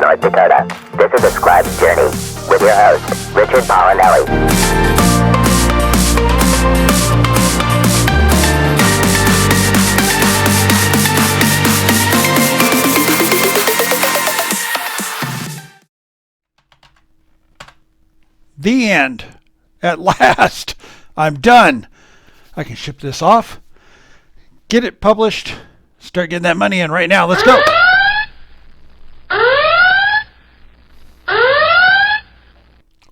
North Dakota. This is a Scribe's Journey with your host, Richard Polinelli. The end. At last. I'm done. I can ship this off, get it published, start getting that money in right now. Let's go.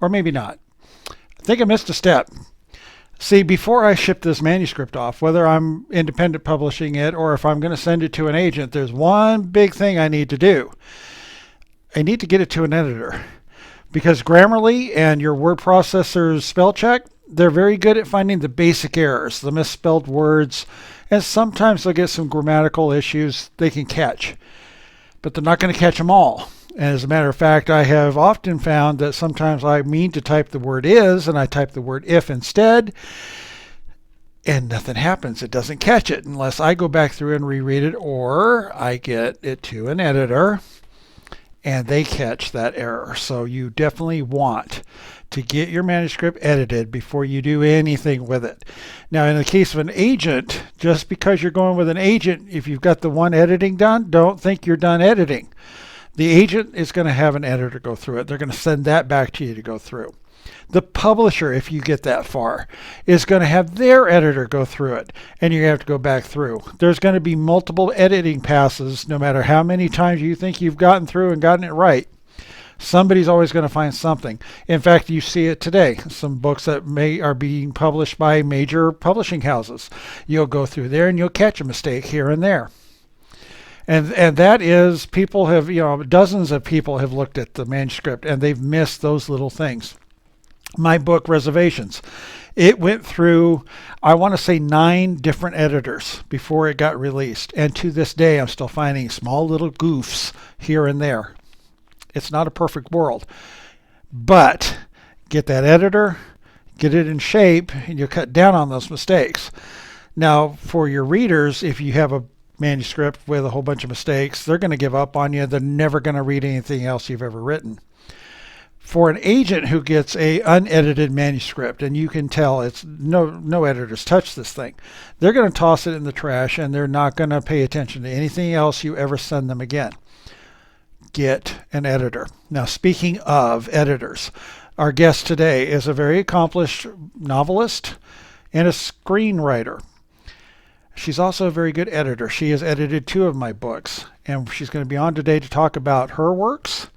Or maybe not. I think I missed a step. See, before I ship this manuscript off, whether I'm independent publishing it or if I'm going to send it to an agent, there's one big thing I need to do. I need to get it to an editor. Because Grammarly and your word processor's spell check, they're very good at finding the basic errors, the misspelled words, and sometimes they'll get some grammatical issues they can catch. But they're not going to catch them all. And as a matter of fact, I have often found that sometimes I mean to type the word is, and I type the word if instead, and nothing happens. It doesn't catch it unless I go back through and reread it, or I get it to an editor and they catch that error. So you definitely want to get your manuscript edited before you do anything with it. Now, in the case of an agent, just because you're going with an agent, if you've got the one editing done, don't think you're done editing. The agent is going to have an editor go through it. They're going to send that back to you to go through. The publisher, if you get that far, is going to have their editor go through it, and you're going to have to go back through. There's going to be multiple editing passes, no matter how many times you think you've gotten through and gotten it right. Somebody's always going to find something. In fact, you see it today. Some books that are being published by major publishing houses. You'll go through there and you'll catch a mistake here and there. And that is, people have, dozens of people have looked at the manuscript and they've missed those little things. My book, Reservations, it went through, I want to say 9 different editors before it got released. And to this day, I'm still finding small little goofs here and there. It's not a perfect world. But get that editor, get it in shape, and you'll cut down on those mistakes. Now, for your readers, if you have a manuscript with a whole bunch of mistakes, they're going to give up on you. They're never going to read anything else you've ever written. For an agent who gets a unedited manuscript, and you can tell it's no editors touch this thing, they're going to toss it in the trash and they're not going to pay attention to anything else you ever send them again. Get an editor. Now, speaking of editors, our guest today is a very accomplished novelist and a screenwriter. She's also a very good editor. She has edited 2 of my books, and she's going to be on today to talk about her works.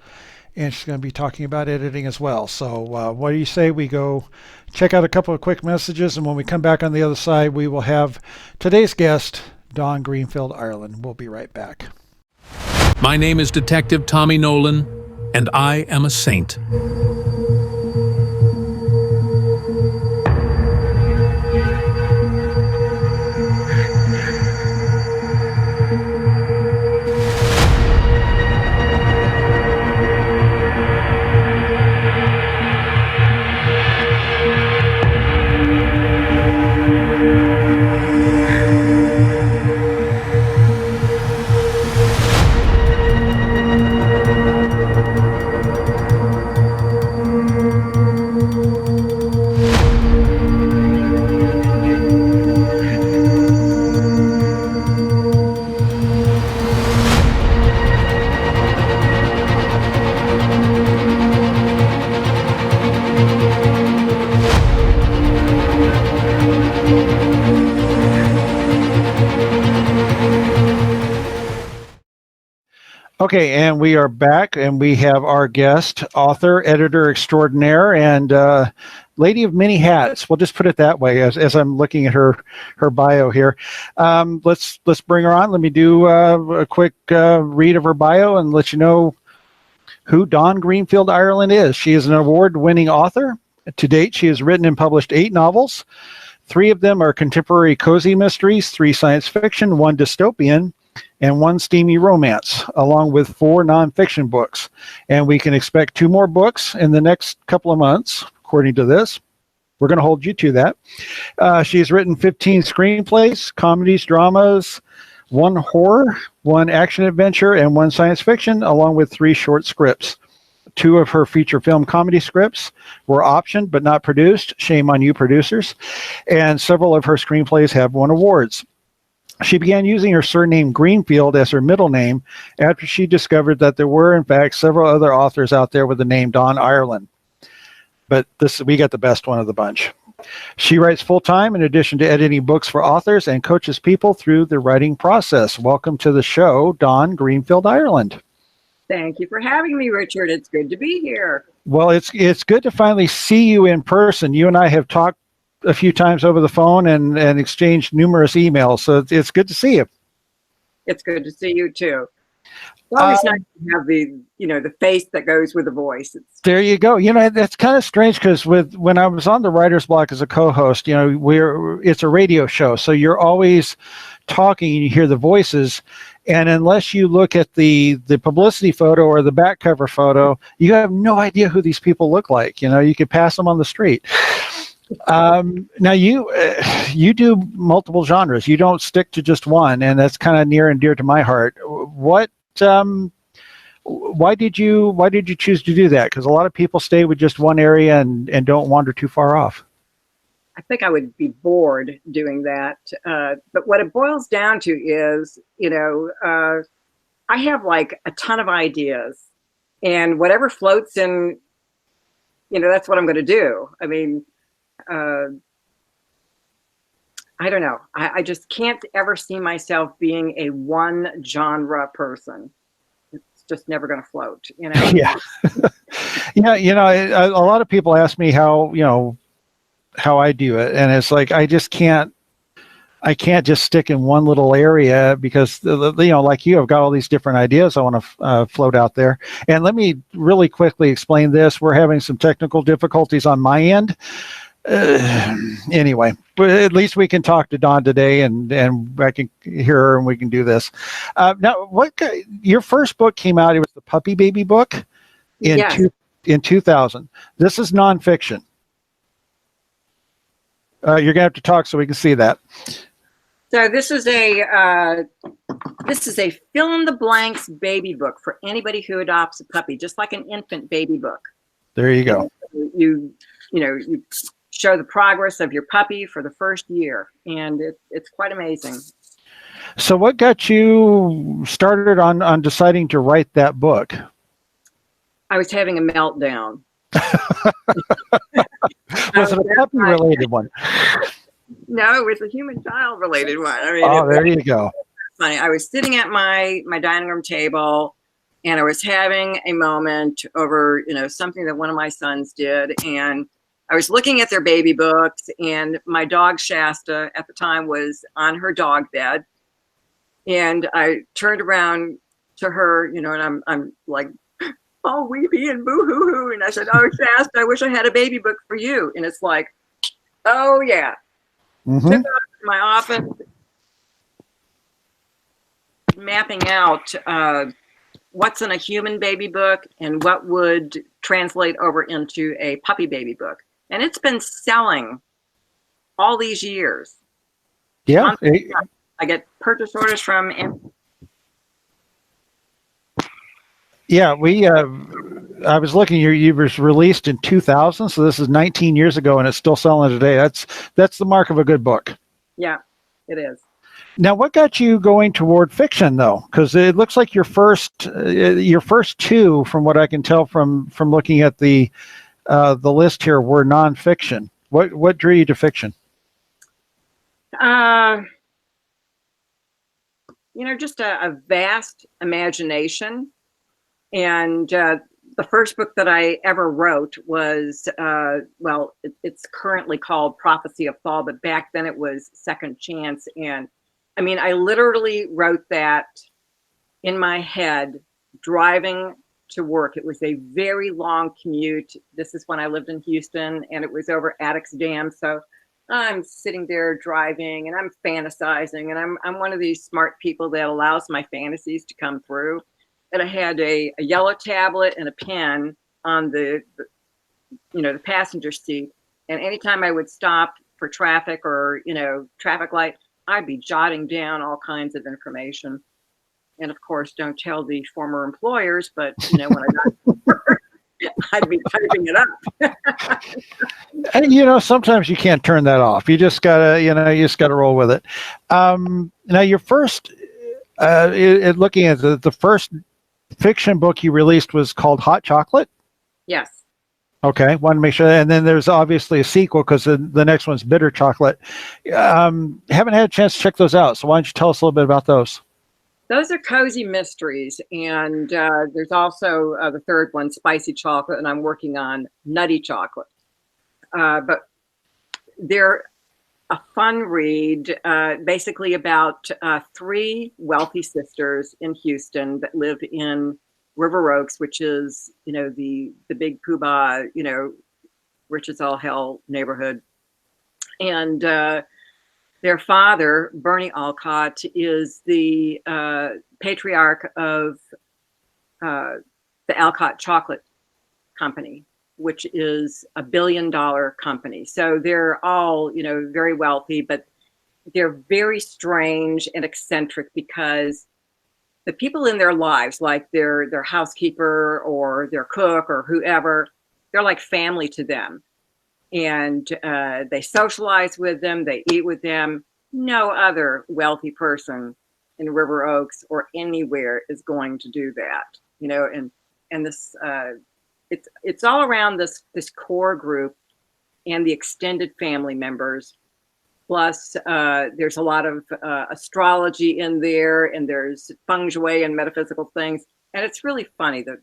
And she's going to be talking about editing as well. So what do you say we go check out a couple of quick messages, and when we come back on the other side, we will have today's guest, Dawn Greenfield Ireland. We'll be right back. My name is Detective Tommy Nolan, and I am a saint. Okay, and we are back, and we have our guest, author, editor extraordinaire, and lady of many hats. We'll just put it that way as I'm looking at her bio here. Let's bring her on. Let me do a quick read of her bio and let you know who Dawn Greenfield Ireland is. She is an award-winning author. To date, she has written and published 8 novels. 3 of them are contemporary cozy mysteries, 3 science fiction, 1 dystopian, and 1 steamy romance, along with 4 nonfiction books. And we can expect 2 more books in the next couple of months, according to this. We're going to hold you to that. She's written 15 screenplays, comedies, dramas, one horror, one action adventure, and one science fiction, along with 3 short scripts. 2 of her feature film comedy scripts were optioned but not produced. Shame on you, producers. And several of her screenplays have won awards. She began using her surname Greenfield as her middle name after she discovered that there were, in fact, several other authors out there with the name Dawn Ireland. But we got the best one of the bunch. She writes full-time in addition to editing books for authors and coaches people through the writing process. Welcome to the show, Dawn Greenfield Ireland. Thank you for having me, Richard. It's good to be here. Well, it's good to finally see you in person. You and I have talked a few times over the phone and exchanged numerous emails, so it's good to see you. It's good to see you too. It's always nice to have the face that goes with the voice. There you go. That's kind of strange because when I was on the writer's block as a co-host, it's a radio show, so you're always talking and you hear the voices. And unless you look at the publicity photo or the back cover photo, you have no idea who these people look like. You could pass them on the street. Now you do multiple genres. You don't stick to just one, and that's kind of near and dear to my heart. Why did you choose to do that? Because a lot of people stay with just one area and don't wander too far off. I think I would be bored doing that. But what it boils down to is, I have like a ton of ideas, and whatever floats in, that's what I'm going to do. I mean, I don't know. I just can't ever see myself being a one genre person. It's just never going to float, Yeah. A lot of people ask me how I do it, and it's like I can't just stick in one little area because like you have got all these different ideas I want to float out there. And let me really quickly explain this. We're having some technical difficulties on my end. Anyway, but at least we can talk to Dawn today, and I can hear her, and we can do this. Now, your first book came out? It was the Puppy Baby book in 2000. This is nonfiction. You're gonna have to talk so we can see that. So this is a fill in the blanks baby book for anybody who adopts a puppy, just like an infant baby book. There you go. You show the progress of your puppy for the first year, and it's quite amazing. So what got you started on deciding to write that book? I was having a meltdown. Was it a puppy related one? No, it was a human child related one. I mean, there you go. Funny. I was sitting at my dining room table, and I was having a moment over something that one of my sons did, and I was looking at their baby books, and my dog Shasta at the time was on her dog bed, and I turned around to her, and I'm like all weepy and boo-hoo-hoo, and I said, "Oh, Shasta, I wish I had a baby book for you." And it's like, oh yeah. Mm-hmm. Took out to my office, mapping out what's in a human baby book and what would translate over into a puppy baby book. And it's been selling all these years. Yeah. I get purchase orders from. Yeah, I was looking. You was released in 2000, so this is 19 years ago, and it's still selling today. That's the mark of a good book. Yeah, it is. Now, what got you going toward fiction, though? Because it looks like your first two, from what I can tell from looking at the list here, were nonfiction. What drew you to fiction? Just a vast imagination. And the first book that I ever wrote was, it's currently called Prophecy of Fall, but back then it was Second Chance. And I mean, I literally wrote that in my head, driving to work. It was a very long commute. This is when I lived in Houston, and it was over Addicks Dam. So I'm sitting there driving, and I'm fantasizing, and I'm one of these smart people that allows my fantasies to come through. And I had a yellow tablet and a pen on the passenger seat. And anytime I would stop for traffic or, traffic light, I'd be jotting down all kinds of information. And of course, don't tell the former employers, but when I got I'd be typing it up. And sometimes you can't turn that off. You just gotta roll with it. Now, your first, looking at the first fiction book you released was called Hot Chocolate. Yes. Okay, want to make sure. And then there's obviously a sequel because the next one's Bitter Chocolate. Haven't had a chance to check those out. So why don't you tell us a little bit about those? Those are cozy mysteries. And there's also the third one, Spicy Chocolate, and I'm working on Nutty Chocolate. But they're a fun read, basically about three wealthy sisters in Houston that live in River Oaks, which is, the big poobah, rich as all hell neighborhood. And their father, Bernie Alcott, is the patriarch of the Alcott Chocolate Company, which is $1 billion company. So they're all, very wealthy, but they're very strange and eccentric because the people in their lives, like their housekeeper or their cook or whoever, they're like family to them. And they socialize with them, they eat with them. No other wealthy person in River Oaks or anywhere is going to do that, and this, it's all around this core group and the extended family members. Plus, there's a lot of astrology in there, and there's feng shui and metaphysical things. And it's really funny that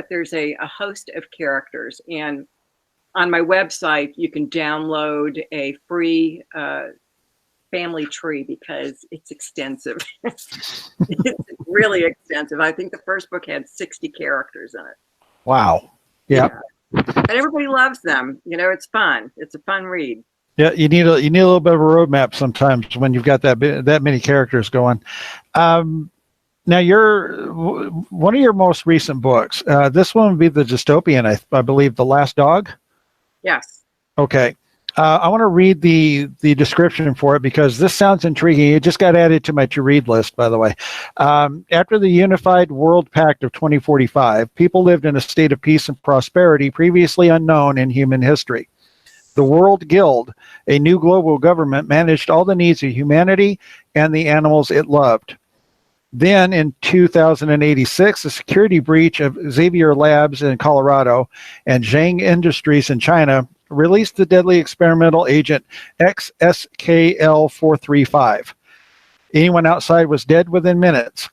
there's a host of characters. And on my website, you can download a free family tree because it's extensive. It's really extensive. I think the first book had 60 characters in it. Wow. Yeah. And everybody loves them. It's fun. It's a fun read. Yeah, you need a little bit of a roadmap sometimes when you've got that many characters going. Now, one of your most recent books. This one would be the dystopian, I believe, The Last Dog. Yes. Okay. I want to read the description for it because this sounds intriguing. It just got added to my to-read list, by the way. After the Unified World Pact of 2045, people lived in a state of peace and prosperity previously unknown in human history. The World Guild, a new global government, managed all the needs of humanity and the animals it loved. Then in 2086, a security breach of Xavier Labs in Colorado and Zhang Industries in China released the deadly experimental agent XSKL435. Anyone outside was dead within minutes.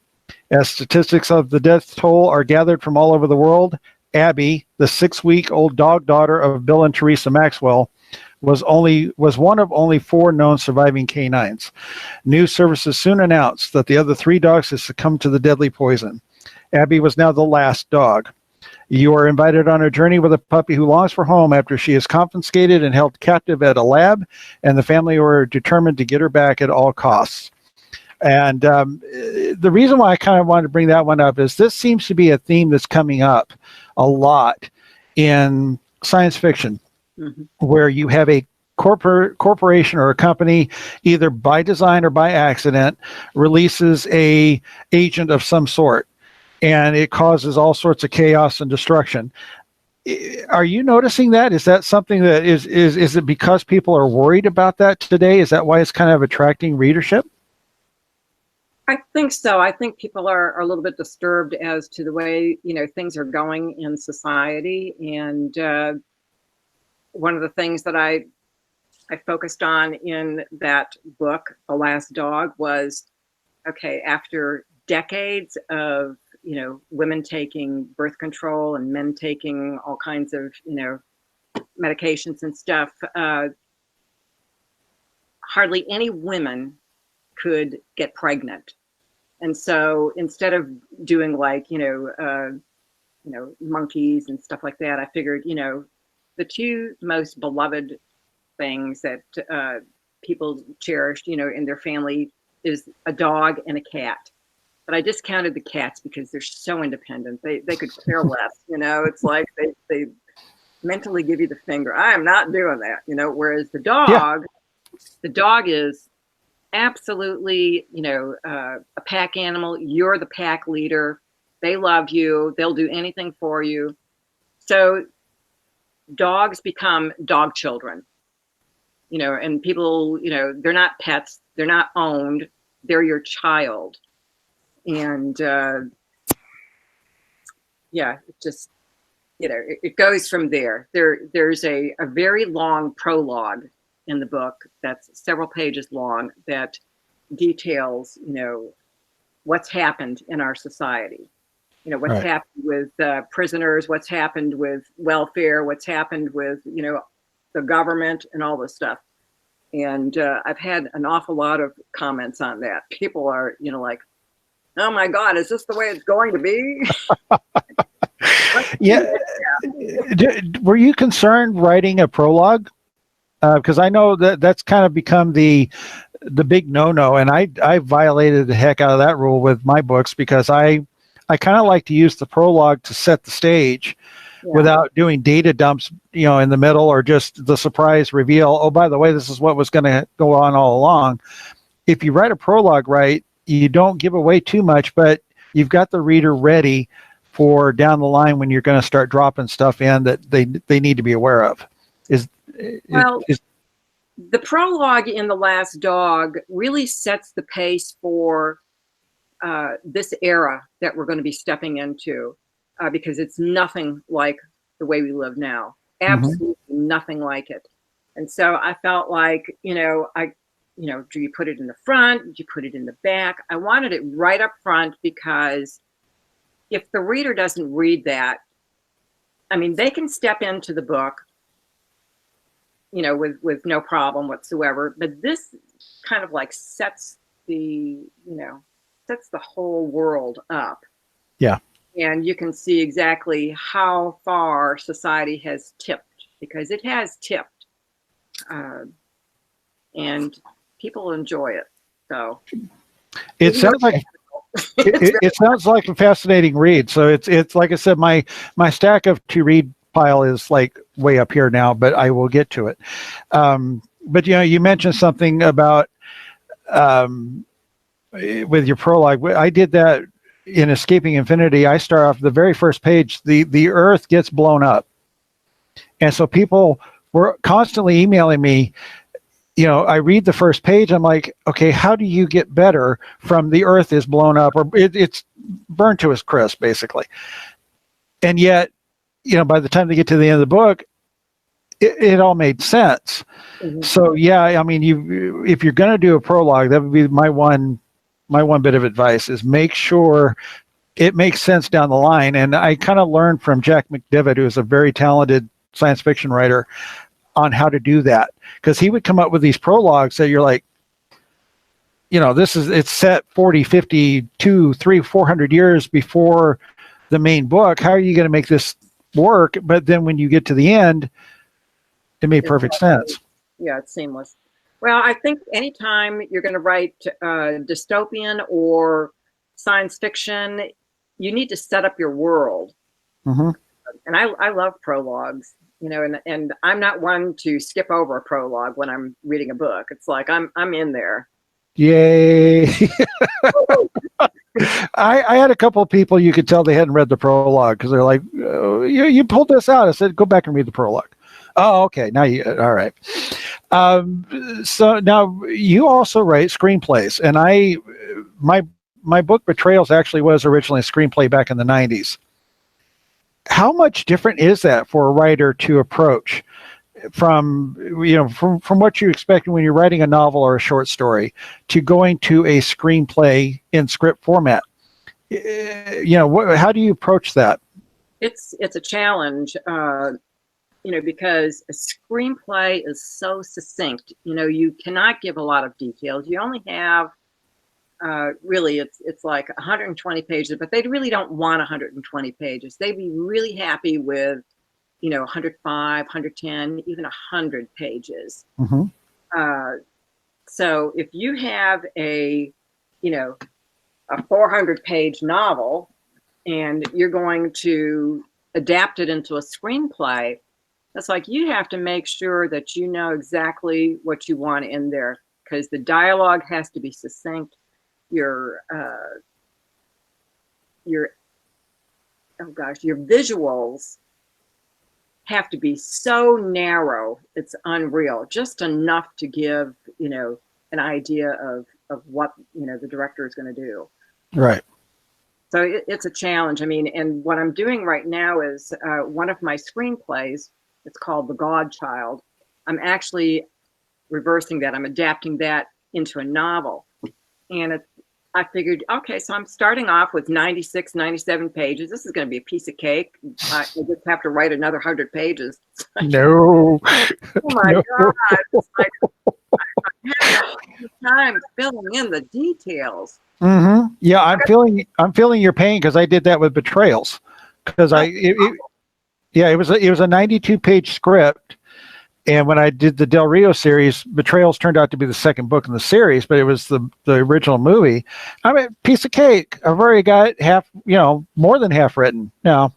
As statistics of the death toll are gathered from all over the world, Abby, the 6-week-old dog daughter of Bill and Teresa Maxwell, was one of only 4 known surviving canines. News services soon announced that the other 3 dogs had succumbed to the deadly poison. Abby was now the last dog. You are invited on a journey with a puppy who longs for home after she is confiscated and held captive at a lab, and the family were determined to get her back at all costs. And the reason why I kind of wanted to bring that one up is this seems to be a theme that's coming up a lot in science fiction, where you have a corporation or a company, either by design or by accident, releases a agent of some sort, and it causes all sorts of chaos and destruction. Are you noticing that? Is that something that is it because people are worried about that today? Is that why it's kind of attracting readership? I think so. I think people are a little bit disturbed as to the way, things are going in society. And one of the things that I focused on in that book, The Last Dog, was, okay, after decades of, women taking birth control and men taking all kinds of, medications and stuff, hardly any women could get pregnant. And so instead of doing like, monkeys and stuff like that, I figured, the 2 most beloved things that people cherished, in their family is a dog and a cat. But I discounted the cats because they're so independent. They could care less, it's like they mentally give you the finger. I am not doing that, whereas the dog is absolutely, a pack animal. You're the pack leader. They love you. They'll do anything for you. So dogs become dog children, and people, they're not pets. They're not owned. They're your child. And yeah, it just, it goes from there. There's a very long prologue in the book that's several pages long that details, what's happened in our society. What's Right. happened with prisoners, what's happened with welfare, what's happened with, the government and all this stuff. And I've had an awful lot of comments on that. People are, like, oh my God, is this the way it's going to be? Yeah. Were you concerned writing a prologue? Because I know that's kind of become the big no-no, and I violated the heck out of that rule with my books, because I kind of like to use the prologue to set the stage without doing data dumps, in the middle, or just the surprise reveal. Oh, by the way, this is what was going to go on all along. If you write a prologue right, you don't give away too much, but you've got the reader ready for down the line when you're going to start dropping stuff in that they need to be aware of. The prologue in The Last Dog really sets the pace for this era that we're going to be stepping into, because it's nothing like the way we live now. Absolutely nothing like it. And so I felt like, do you put it in the front? Do you put it in the back? I wanted it right up front, because if the reader doesn't read that, I mean, they can step into the book, with no problem whatsoever. But this kind of like sets the whole world up. Yeah. And you can see exactly how far society has tipped, because it has tipped. And people enjoy it. So It sounds like it sounds like a fascinating read. So it's like I said, my stack of to read pile is like way up here now, but I will get to it. But you mentioned something about with your prologue. I did that in Escaping Infinity. I start off the very first page. The Earth gets blown up, and so people were constantly emailing me. I read the first page. I'm like, okay, how do you get better from the Earth is blown up, or it's burned to a crisp, basically? And yet, by the time they get to the end of the book, it all made sense. So yeah, I mean, if you're going to do a prologue, that would be my one bit of advice, is make sure it makes sense down the line. And I kind of learned from Jack McDivitt, who is a very talented science fiction writer, on how to do that, because he would come up with these prologues that you're like, it's set 40, 50, 200, 300, 400 years before the main book. How are you going to make this work? But then when you get to the end, it made perfect sense. Yeah, it's seamless. Well, I think anytime you're going to write dystopian or science fiction, you need to set up your world. And I love prologues, and I'm not one to skip over a prologue when I'm reading a book. It's like I'm in there. Yay. I had a couple of people, you could tell they hadn't read the prologue, because they're like, oh, you pulled this out. I said, go back and read the prologue. Oh, okay. Now all right. So now you also write screenplays, and my book Betrayals actually was originally a screenplay back in the 90s. How much different is that for a writer to approach from what you expect when you're writing a novel or a short story to going to a screenplay in script format? How do you approach that? It's a challenge, because a screenplay is so succinct. You cannot give a lot of details. You only have really, it's like 120 pages, but they really don't want 120 pages. They'd be really happy with, 105, 110, even 100 pages. So if you have a 400-page novel and you're going to adapt it into a screenplay, that's like, you have to make sure that you know exactly what you want in there, because the dialogue has to be succinct. Your your visuals have to be so narrow, it's unreal, just enough to give, an idea of what, the director is going to do. Right. So it's a challenge. I mean, and what I'm doing right now is one of my screenplays, it's called The Godchild. I'm actually reversing that. I'm adapting that into a novel. And I figured, okay, so I'm starting off with 96, 97 pages. This is going to be a piece of cake. I just have to write another 100 pages. No. Oh my No. God. It's like, I'm having a time filling in the details. Mm-hmm. Yeah, I'm feeling your pain because I did that with Betrayals. Because it was a 92-page script. And when I did the Del Rio series, Betrayals turned out to be the second book in the series, but it was the original movie. I mean, piece of cake. I've already got half, more than half written. No.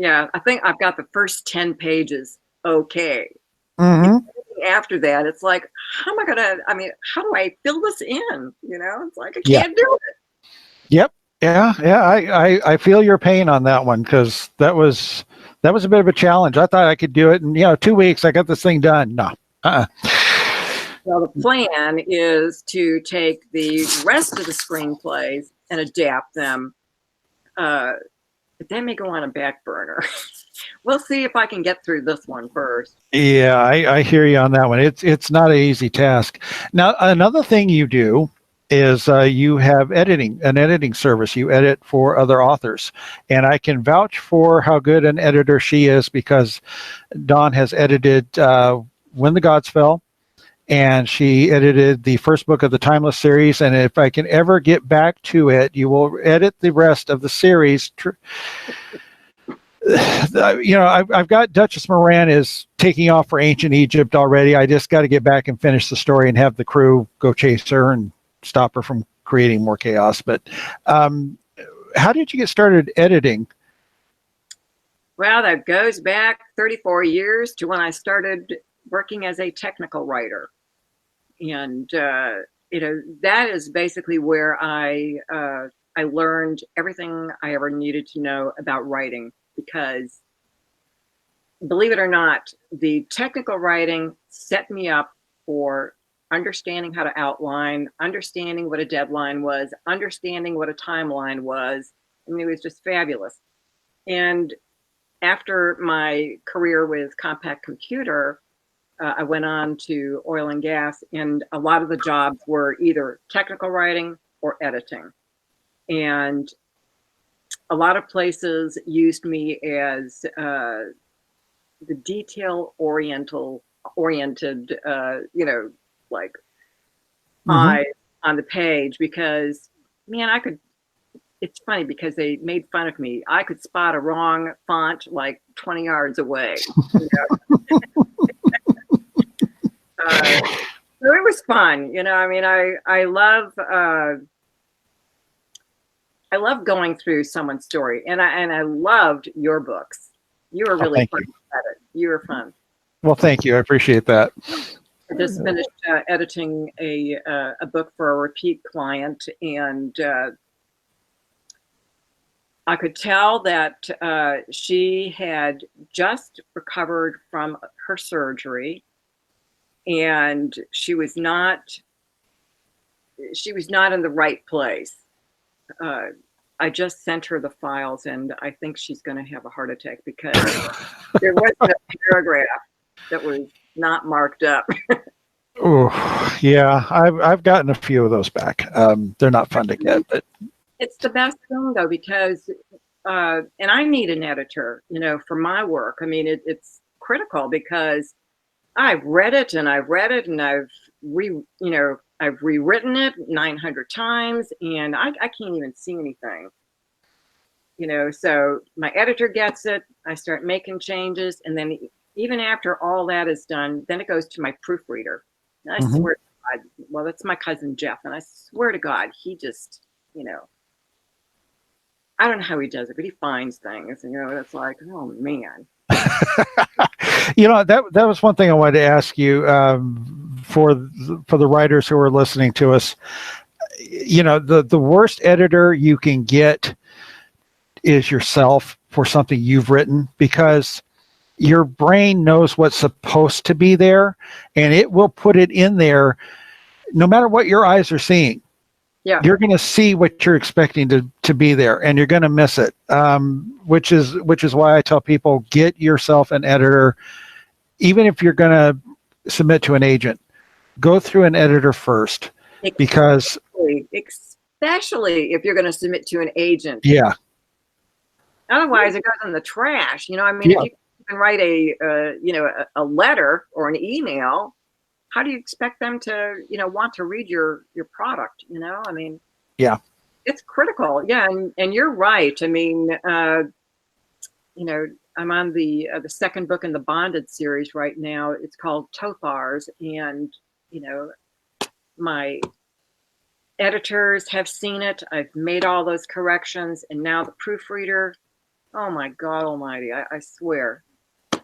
Yeah, I think I've got the first 10 pages okay. Mm-hmm. After that, it's like, how do I fill this in? It's like, I can't do it. Yep. Yeah. I feel your pain on that one because that was a bit of a challenge. I thought I could do it in 2 weeks. I got this thing done. No. Well, the plan is to take the rest of the screenplays and adapt them. But that may go on a back burner. We'll see if I can get through this one first. Yeah, I hear you on that one. It's not an easy task. Now, another thing you do is you have an editing service. You edit for other authors. And I can vouch for how good an editor she is because Dawn has edited When the Gods Fell, and she edited the first book of the Timeless series. And if I can ever get back to it, you will edit the rest of the series. I've got Duchess Moran is taking off for ancient Egypt already. I just got to get back and finish the story and have the crew go chase her and stop her from creating more chaos. But how did you get started editing? Well, that goes back 34 years to when I started working as a technical writer. And, that is basically where I learned everything I ever needed to know about writing. Because believe it or not, the technical writing set me up for understanding how to outline, understanding what a deadline was, understanding what a timeline was. I mean, it was just fabulous. And after my career with Compact Computer, I went on to oil and gas, and a lot of the jobs were either technical writing or editing. And a lot of places used me as the detail-oriented, like eyes on the page because, man, it's funny because they made fun of me. I could spot a wrong font like 20 yards away. So it was fun. I love going through someone's story, and I loved your books. You were really fun at it. You were fun. Well, thank you. I appreciate that. I just finished editing a book for a repeat client, and I could tell that she had just recovered from her surgery, and she was not in the right place. I just sent her the files, and I think she's going to have a heart attack because there wasn't a paragraph that was not marked up. Oh, yeah, I've gotten a few of those back. They're not fun to get, but it's the best thing though because, and I need an editor, for my work. I mean, it's critical because I've read it and I've rewritten it 900 times and I can't even see anything, so my editor gets it. I start making changes. And then even after all that is done, then it goes to my proofreader. And I swear to God, well, that's my cousin Jeff. And I swear to God, he just, I don't know how he does it, but he finds things and, it's like, oh man. that was one thing I wanted to ask you. for the writers who are listening to us. You know, the worst editor you can get is yourself for something you've written, because your brain knows what's supposed to be there, and it will put it in there no matter what your eyes are seeing. Yeah. You're going to see what you're expecting to be there, and you're going to miss it. Which is why I tell people, get yourself an editor. Even if you're going to submit to an agent, go through an editor first, because especially if you're going to submit to an agent. Yeah. Otherwise, it goes in the trash. You know, I mean, if you can write a letter or an email, how do you expect them to, want to read your product? You know, I mean, yeah, it's critical. Yeah, and you're right. I mean, I'm on the second book in the Bonded series right now. It's called Tothars, and my editors have seen it. I've made all those corrections, and now the proofreader. Oh my God Almighty! I swear,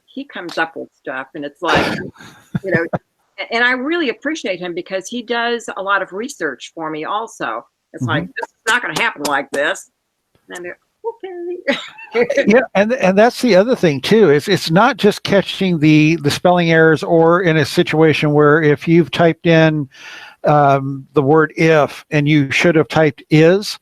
he comes up with stuff, and it's like, and I really appreciate him because he does a lot of research for me. Also, it's like, this is not going to happen like this, and okay. Yeah, and that's the other thing too. It's not just catching the spelling errors, or in a situation where if you've typed in the word if and you should have typed is.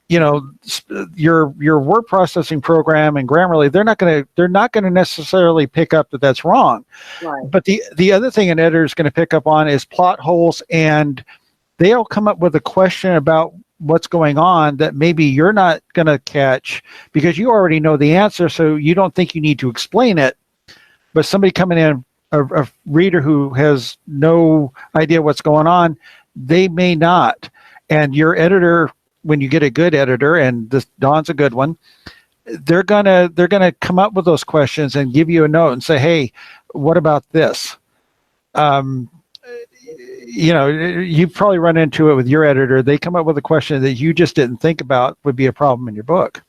Your word processing program and Grammarly, they're not going to necessarily pick up that that's wrong. Right. But the other thing an editor is going to pick up on is plot holes, and they'll come up with a question about what's going on that maybe you're not going to catch because you already know the answer, so you don't think you need to explain it. But somebody coming in, a reader who has no idea what's going on, they may not. And your editor, when you get a good editor, and this Dawn's a good one, they're gonna come up with those questions and give you a note and say, hey, what about this? You've probably run into it with your editor. They come up with a question that you just didn't think about would be a problem in your book.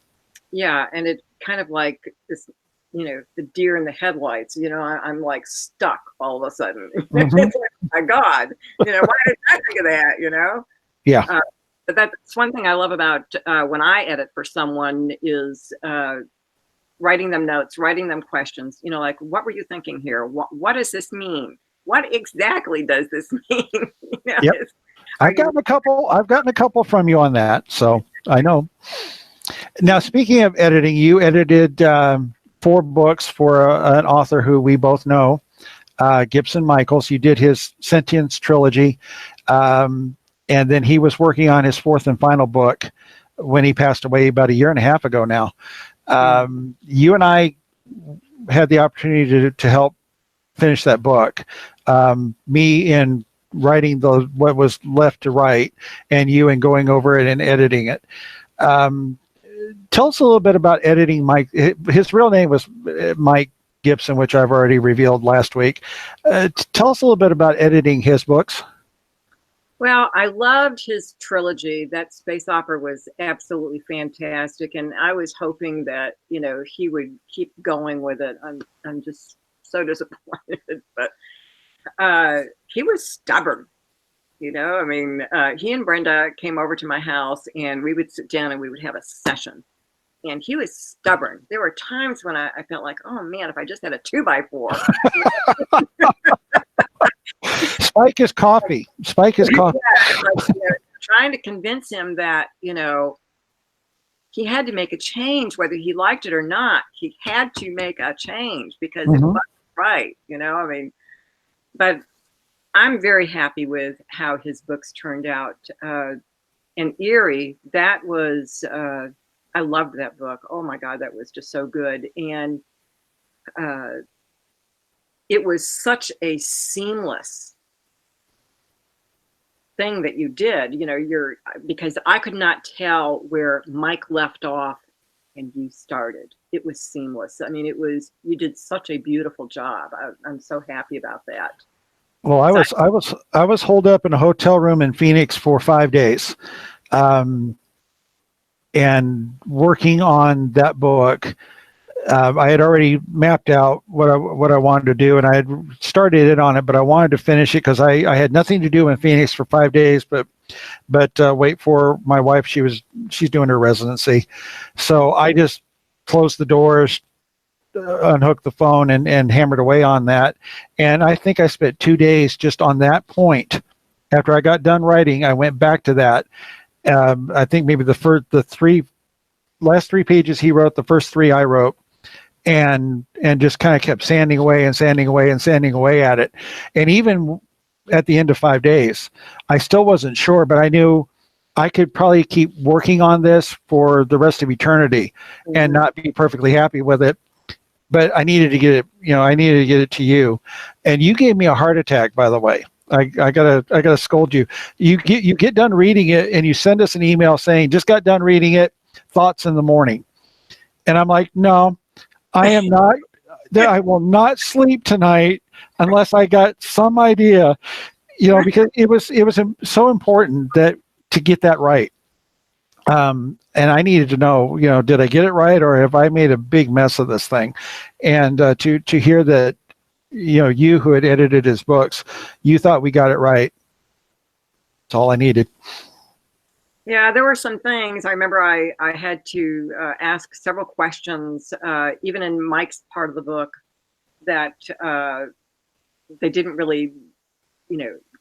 Yeah, and it kind of like this, the deer in the headlights. I'm like stuck all of a sudden. Mm-hmm. It's like, oh my God, why did I think of that? Yeah. But that's one thing I love about when I edit for someone is writing them notes, writing them questions. Like, what were you thinking here? What does this mean? What exactly does this mean? Yep. I've gotten a couple from you on that, so I know. Now, speaking of editing, you edited 4 books for an author who we both know, Gibson Michaels. You did his Sentience trilogy. And then he was working on his 4th and final book when he passed away about 1.5 years ago now. You and I had the opportunity to help finish that book. Me in writing what was left to write, and you in going over it and editing it. Tell us a little bit about editing Mike. His real name was Mike Gibson, which I've already revealed last week. Tell us a little bit about editing his books. Well, I loved his trilogy. That space opera was absolutely fantastic, and I was hoping that he would keep going with it. I'm just so disappointed, but he was stubborn. He and Brenda came over to my house, and we would sit down and we would have a session. And he was stubborn. There were times when I felt like, oh man, if I just had a 2x4. Spike is coffee. Yeah, like, trying to convince him that, he had to make a change, whether he liked it or not. He had to make a change because it wasn't right, but I'm very happy with how his books turned out. And Eerie, that was, I loved that book. Oh my God, that was just so good. And it was such a seamless thing that you did, because I could not tell where Mike left off and you started. It was seamless. I mean, you did such a beautiful job. I'm so happy about that. Well, I was holed up in a hotel room in Phoenix for 5 days, and working on that book. I had already mapped out what I wanted to do, and I had started it on it, but I wanted to finish it because I had nothing to do in Phoenix for 5 days, but wait for my wife. She's doing her residency, so I just closed the doors, unhooked the phone, and hammered away on that. And I think I spent 2 days just on that point. After I got done writing, I went back to that. I think maybe the last 3 pages he wrote, the first 3 I wrote, and just kind of kept sanding away and sanding away and sanding away at it. And even at the end of 5 days, I still wasn't sure, but I knew I could probably keep working on this for the rest of eternity and not be perfectly happy with it. But I needed to get it, I needed to get it to you. And you gave me a heart attack, by the way. I gotta scold you. You get done reading it and you send us an email saying, just got done reading it, thoughts in the morning. And I'm like, no, I am not, I will not sleep tonight unless I got some idea, because it was so important to get that right. And I needed to know, did I get it right, or have I made a big mess of this thing? And to hear that, you who had edited his books, you thought we got it right. That's all I needed. Yeah, there were some things. I remember I had to ask several questions, even in Mike's part of the book, that they didn't really,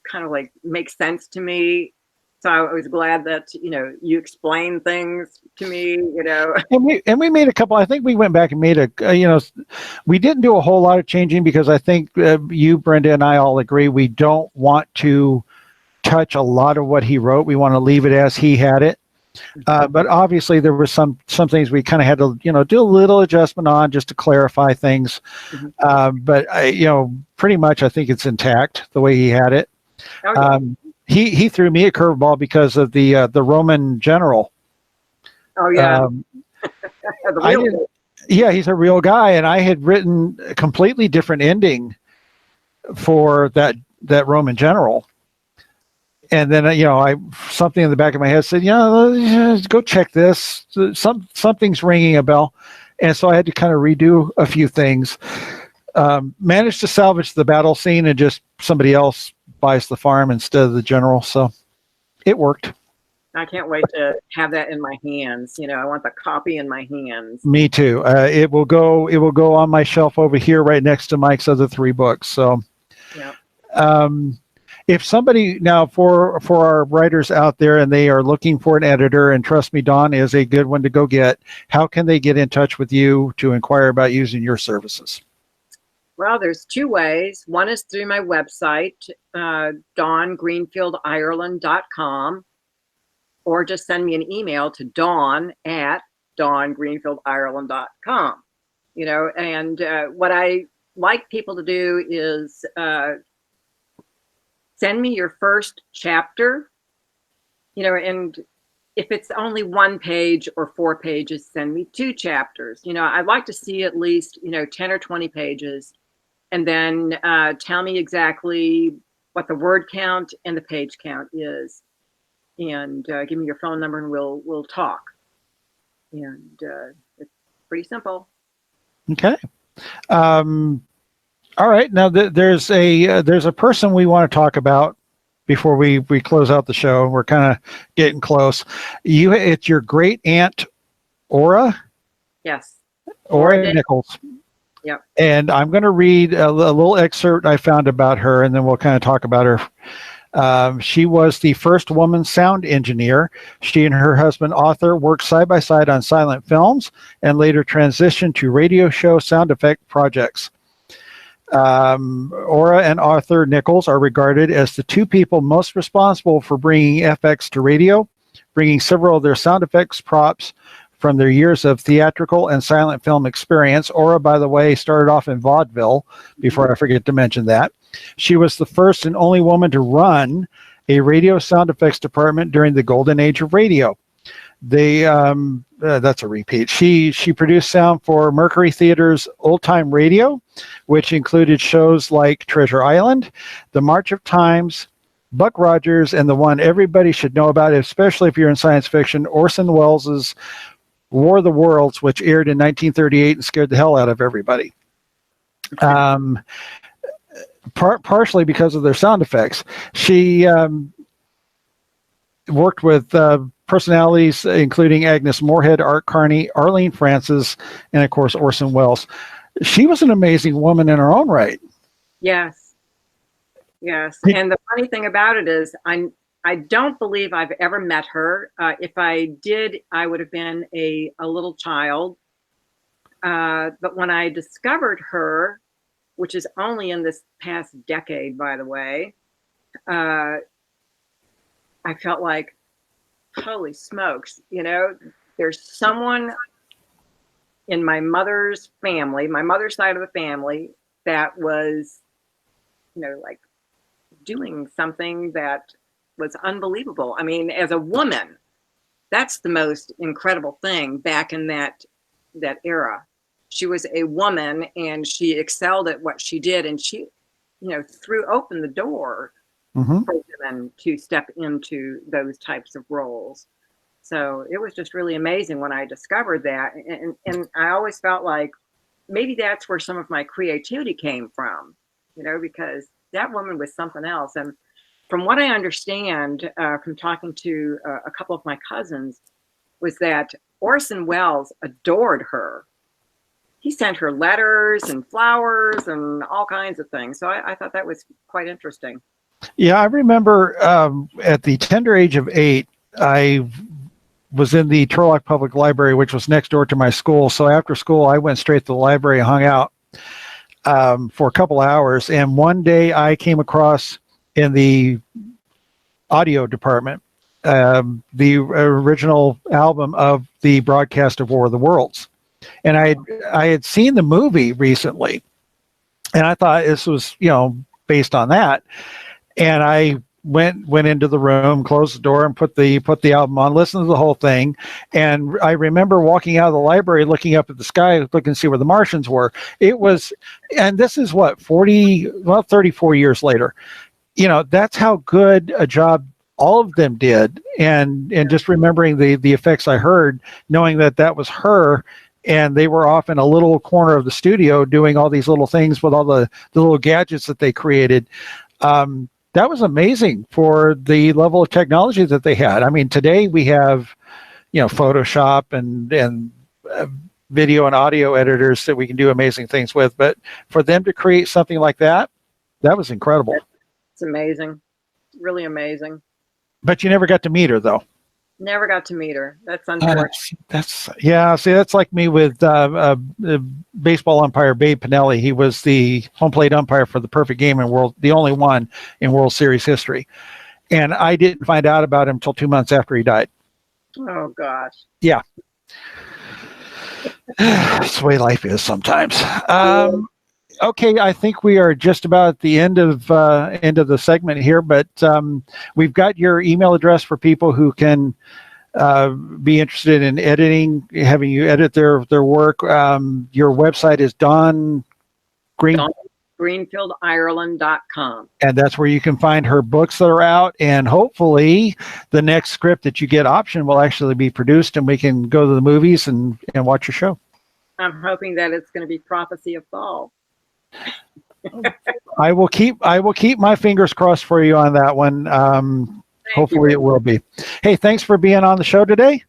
kind of like make sense to me. So I was glad that, you explained things to me, And we made a couple. I think we went back and made we didn't do a whole lot of changing because I think you, Brenda, and I all agree we don't want to touch a lot of what he wrote. We want to leave it as he had it. But obviously there were some things we kind of had to, do a little adjustment on just to clarify things. But pretty much I think it's intact the way he had it. Okay. He threw me a curveball because of the Roman general. Oh yeah. He's a real guy, and I had written a completely different ending for that Roman general. And then something in the back of my head said, go check this. Something's ringing a bell, and so I had to kind of redo a few things. Managed to salvage the battle scene, and just somebody else buys the farm instead of the general. So it worked. I can't wait to have that in my hands. I want the copy in my hands. Me too. It will go on my shelf over here right next to Mike's other 3 books. So yeah. If somebody now for our writers out there and they are looking for an editor, and trust me, Dawn is a good one to go get, how can they get in touch with you to inquire about using your services? Well, there's 2 ways. One is through my website, dawngreenfieldireland.com, or just send me an email to dawn@dawngreenfieldireland.com. And what I like people to do is send me your first chapter, and if it's only 1 page or 4 pages, send me 2 chapters. I'd like to see at least, 10 or 20 pages. And then tell me exactly what the word count and the page count is, and give me your phone number, and we'll talk. And it's pretty simple. Okay. All right. Now there's a person we want to talk about before we close out the show. We're kind of getting close. It's your great aunt, Aura. Yes. Aura Nichols. Yep. And I'm going to read a little excerpt I found about her, and then we'll kind of talk about her. She was the first woman sound engineer. She and her husband, Arthur, worked side by side on silent films and later transitioned to radio show sound effect projects. Aura and Arthur Nichols are regarded as the 2 people most responsible for bringing FX to radio, bringing several of their sound effects props from their years of theatrical and silent film experience. Aura, by the way, started off in vaudeville, before I forget to mention that. She was the first and only woman to run a radio sound effects department during the golden age of radio. That's a repeat. She produced sound for Mercury Theater's Old Time Radio, which included shows like Treasure Island, The March of Times, Buck Rogers, and the one everybody should know about, especially if you're in science fiction, Orson Welles' War of the Worlds, which aired in 1938 and scared the hell out of everybody. Partially because of their sound effects. She worked with personalities including Agnes Moorehead, Art Carney, Arlene Francis, and of course Orson Welles. She was an amazing woman in her own right. Yes. Yes. And the funny thing about it is I don't believe I've ever met her. If I did, I would have been a little child. But when I discovered her, which is only in this past decade, by the way, I felt like, holy smokes, there's someone in my mother's family, my mother's side of the family, that was, like doing something that was unbelievable. I mean, as a woman, that's the most incredible thing back in that era. She was a woman and she excelled at what she did, and she, threw open the door for women to step into those types of roles. So it was just really amazing when I discovered that. And I always felt like maybe that's where some of my creativity came from, because that woman was something else. And from what I understand from talking to a couple of my cousins, was that Orson Welles adored her. He sent her letters and flowers and all kinds of things. So I thought that was quite interesting. Yeah, I remember at the tender age of 8, I was in the Turlock Public Library, which was next door to my school. So after school, I went straight to the library and hung out for a couple hours. And one day I came across in the audio department the original album of the broadcast of War of the Worlds. And I had seen the movie recently, and I thought this was, based on that. And I went into the room, closed the door, and put the album on, listened to the whole thing. And I remember walking out of the library, looking up at the sky, looking to see where the Martians were. It was, and this is what, 34 years later. That's how good a job all of them did. And just remembering the effects I heard, knowing that was her. And they were off in a little corner of the studio doing all these little things with all the little gadgets that they created. That was amazing for the level of technology that they had. I mean, today we have, Photoshop and video and audio editors that we can do amazing things with. But for them to create something like that was incredible. It's amazing. Really amazing. But you never got to meet her, though. Never got to meet her. That's unfortunate. That's like me with baseball umpire Babe Pinelli. He was the home plate umpire for the perfect game the only one in World Series history. And I didn't find out about him until 2 months after he died. Oh gosh. Yeah. That's the way life is sometimes. Okay, I think we are just about at the end of the segment here, but we've got your email address for people who can be interested in editing, having you edit their work. Your website is Dawn Greenfield Ireland.com. And that's where you can find her books that are out, and hopefully the next script that you get optioned will actually be produced and we can go to the movies and watch your show. I'm hoping that it's going to be Prophecy of Fall. I will keep my fingers crossed for you on that one. Hopefully it will be. Hey, thanks for being on the show today.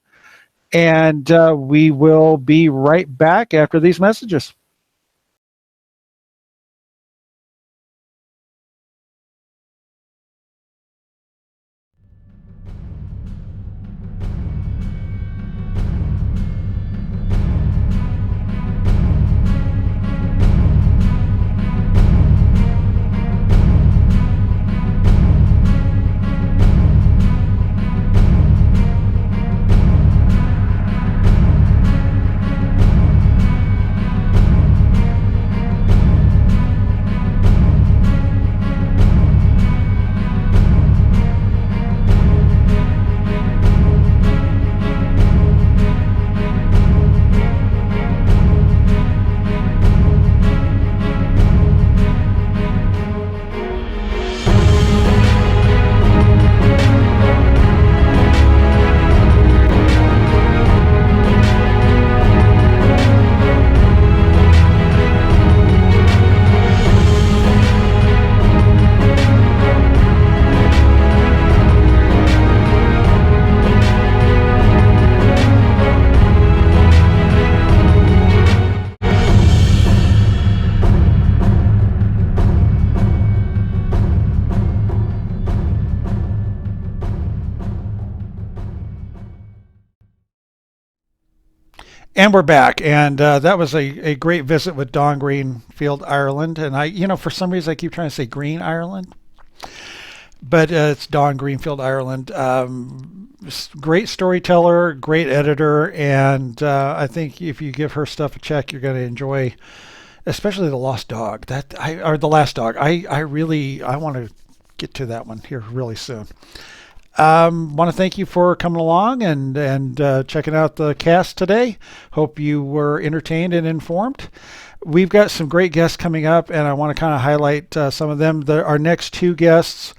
And we will be right back after these messages. And we're back, and that was a great visit with Dawn Greenfield Ireland. And for some reason I keep trying to say Green Ireland, but it's Dawn Greenfield Ireland. Great storyteller, great editor, and I think if you give her stuff a check, you're going to enjoy, especially The Lost Dog. The Last Dog. I want to get to that one here really soon. Want to thank you for coming along and checking out the cast today. Hope you were entertained and informed. We've got some great guests coming up, and I want to kind of highlight some of them. Our next two guests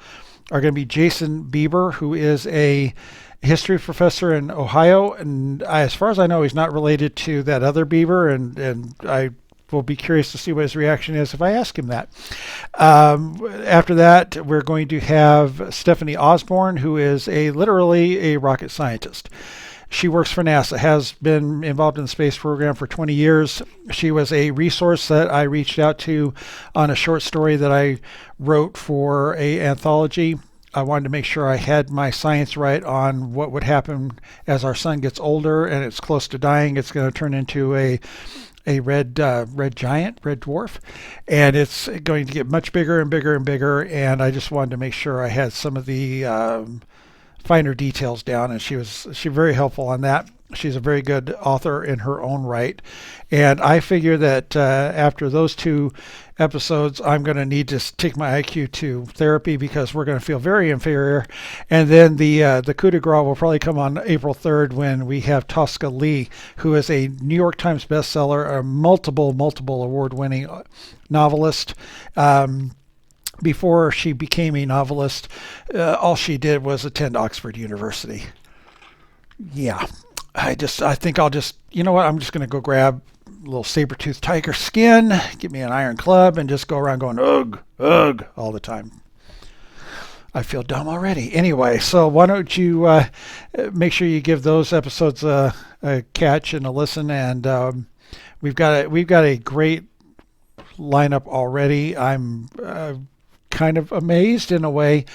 are going to be Jason Bieber, who is a history professor in Ohio, and as far as I know, he's not related to that other Bieber, and I will be curious to see what his reaction is if I ask him that. After that, we're going to have Stephanie Osborne, who is literally a rocket scientist. She works for NASA, has been involved in the space program for 20 years. She was a resource that I reached out to on a short story that I wrote for an anthology. I wanted to make sure I had my science right on what would happen as our sun gets older and it's close to dying. It's going to turn into a red dwarf, and it's going to get much bigger and bigger and bigger, and I just wanted to make sure I had some of the finer details down, and she was very helpful on that. She's a very good author in her own right, and I figure that after those two episodes, I'm going to need to take my IQ to therapy because we're going to feel very inferior. And then the coup de grace will probably come on April 3rd when we have Tosca Lee, who is a New York Times bestseller, a multiple award-winning novelist. Before she became a novelist, all she did was attend Oxford University. Yeah. I think I'll just, I'm just going to go grab a little saber-toothed tiger skin, get me an iron club, and just go around going, ugh, ugh, all the time. I feel dumb already. Anyway, so why don't you make sure you give those episodes a catch and a listen, and we've got a great lineup already. I'm kind of amazed in a way,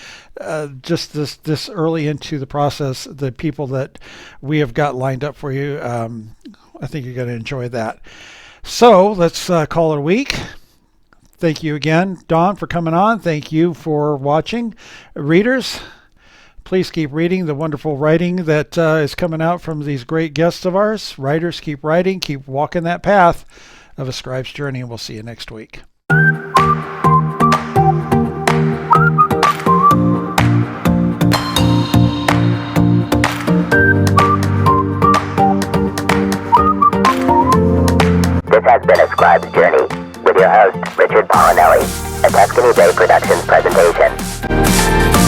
just this early into the process, the people that we have got lined up for you. I think you're going to enjoy that. So let's call it a week. Thank you again, Dawn, for coming on. Thank you for watching. Readers, please keep reading the wonderful writing that is coming out from these great guests of ours. Writers, keep writing, keep walking that path of a scribe's journey, and we'll see you next week. This has been A Scribe's Journey with your host, Richard Paulinelli, a Tuscany Bay Productions presentation.